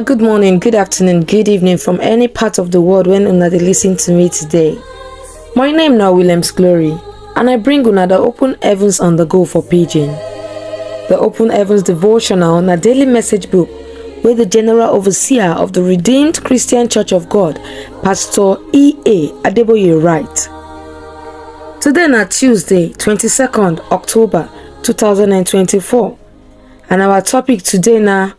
Good morning, good afternoon, good evening from any part of the world when una dey listen to me today. My name now Williams Glory, and I bring una the Open Heavens on the Go for Pidgin. The Open Heavens devotional na daily message book where the General Overseer of the Redeemed Christian Church of God, Pastor E.A. Adeboye write. Today na Tuesday, 22nd October 2024, and our topic today na